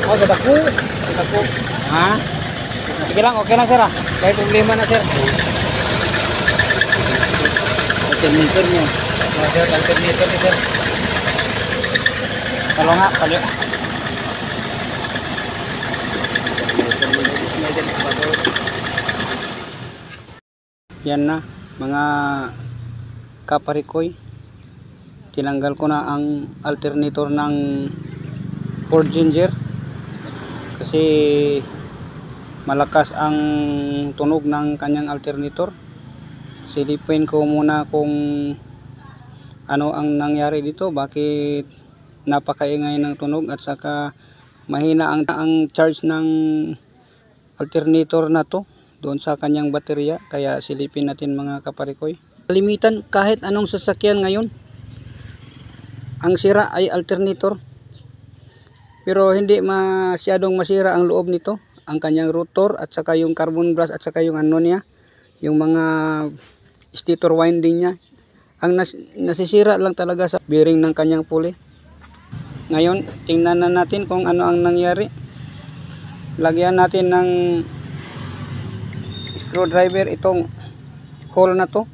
Oh, gadako. Gadako. Ha? Sige lang, okay lang sir ah. May problema na sir. Alternator mo. Oh, sir, alternator ni sir. Talo nga, talo. Yan na, mga kaparikoy. Tinanggal ko na ang alternator ng Ford Ginger kasi malakas ang tunog ng kanyang alternator. Silipin ko muna kung ano ang nangyari dito, bakit napakaingay ng tunog at saka mahina ang charge ng alternator na to doon sa kanyang baterya. Kaya silipin natin mga kaparikoy. Kalimitan kahit anong sasakyan ngayon, ang sira ay alternator, pero hindi masyadong masira ang loob nito, ang kanyang rotor at saka yung carbon brass at saka yung ano niya, yung mga stator winding niya. Ang nasisira lang talaga sa bearing ng kanyang pulley. Ngayon tingnan na natin kung ano ang nangyari. Lagyan natin ng screwdriver itong hole na to.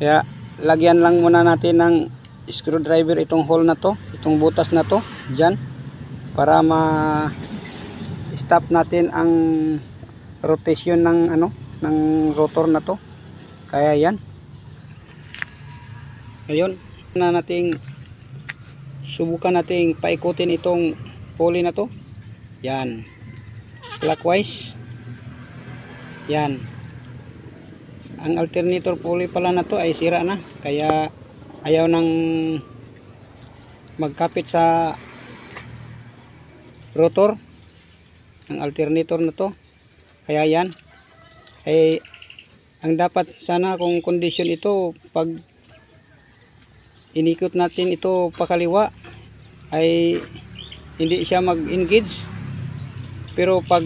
Kaya lagyan lang muna natin ng screwdriver itong hole na to, itong butas na to dyan, para ma-stop natin ang rotation ng ng rotor na to. Kaya yan. Ngayon na nating subukan nating paikutin itong pulley na to. Yan. Clockwise. Yan. Ang alternator pulley pala na to ay sira na, kaya ayaw nang magkapit sa rotor ng alternator na to. Kaya yan ay ang dapat sana kung kondisyon ito, pag inikot natin ito pakaliwa ay hindi siya mag-engage, pero pag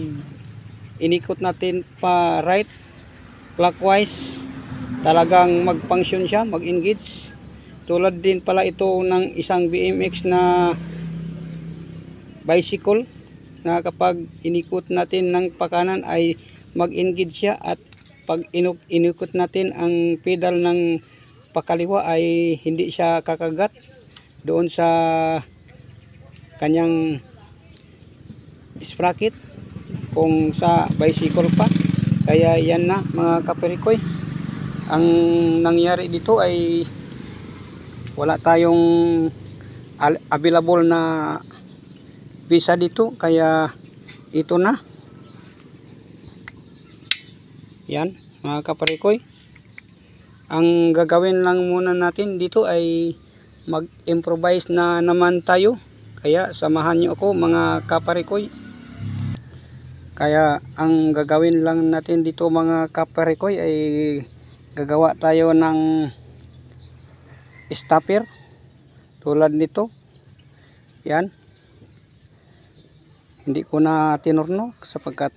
inikot natin pa right, clockwise, talagang mag-function siya, mag-engage. Tulad din pala ito ng isang BMX na bicycle, na kapag inikot natin ng pakanan ay mag-engage siya, at pag inikot natin ang pedal ng pakaliwa ay hindi siya kakagat doon sa kanyang sprocket kung sa bicycle pa. Kaya yan na mga kaparikoy, ang nangyari dito ay wala tayong available na visa dito, kaya ito na. Yan mga kaparikoy, ang gagawin lang muna natin dito ay mag-improvise na naman tayo. Kaya samahan nyo ako mga kaparikoy. Kaya ang gagawin lang natin dito mga kaparikoy ay gagawa tayo ng stopper tulad nito. Yan. Hindi ko na tinorno sapagkat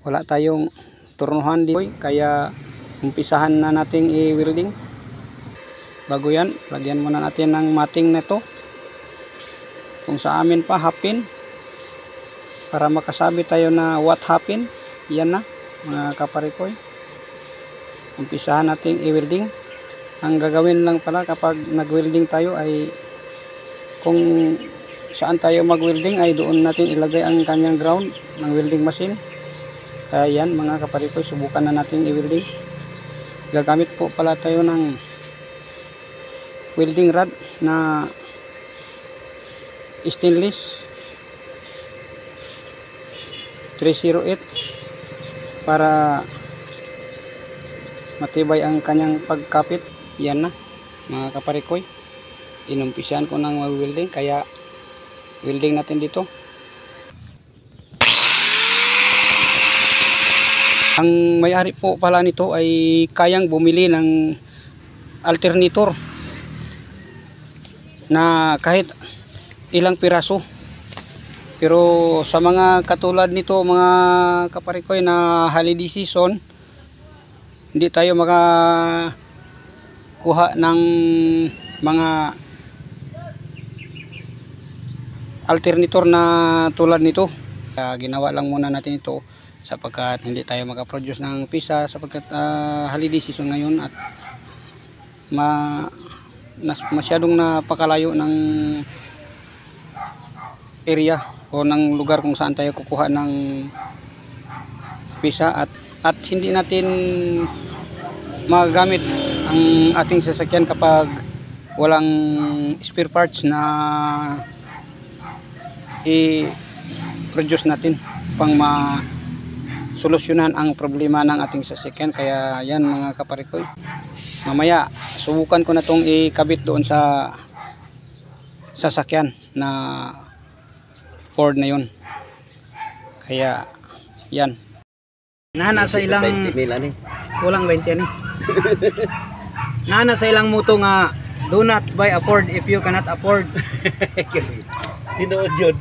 wala tayong turnuhan dito, kaya umpisahan na nating i-welding. Bago yan, lagyan muna natin ng mating na ito. Kung sa amin pa hapin, para makasabi tayo na what happened. Yan na mga kaparikoy, umpisahan natin i-welding. Ang gagawin lang pala kapag nag-welding tayo ay kung saan tayo mag-welding ay doon natin ilagay ang kanyang ground ng welding machine. Kaya yan mga kaparikoy, subukan na natin i-welding. Gagamit po pala tayo ng welding rod na stainless 308 para matibay ang kanyang pagkapit. Yan na mga kaparikoy, inumpisahan ko ng mag-welding, kaya welding natin dito. Ang may-ari po pala nito ay kayang bumili ng alternator na kahit ilang piraso. Pero sa mga katulad nito mga kaparikoy na holiday season, hindi tayo makakuha ng mga alternator na tulad nito. Ginawa lang muna natin ito sapagkat hindi tayo makaproduce ng pisa sapagkat holiday season ngayon at masyadong napakalayo ng area o ng lugar kung saan tayo kukuha ng pisa at hindi natin magagamit ang ating sasakyan kapag walang spare parts na i-produce natin pang solusyonan ang problema ng ating sasakyan. Kaya yan mga kaparikoy, mamaya subukan ko na itong ikabit doon sa sasakyan na Ford na yun. Kaya yan nana sa ilang kulang 20 ani nana sa ilang muto nga do not buy a Ford if you cannot afford. Tinuod yun.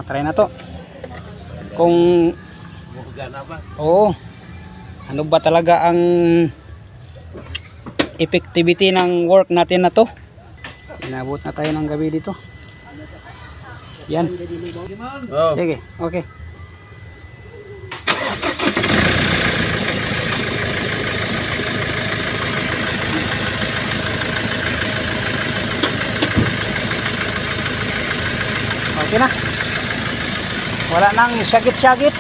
Try na to kung ano ba talaga ang effectivity ng work natin na to. Inabot na tayo ng gabi dito. Yan. Sige, okay. Okay na. Wala nang syagit-syagit.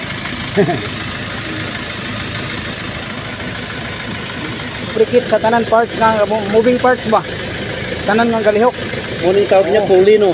Prikit sa tanan parts ng moving parts ba? Tanan ng galihok. Muna tawag niya puli no.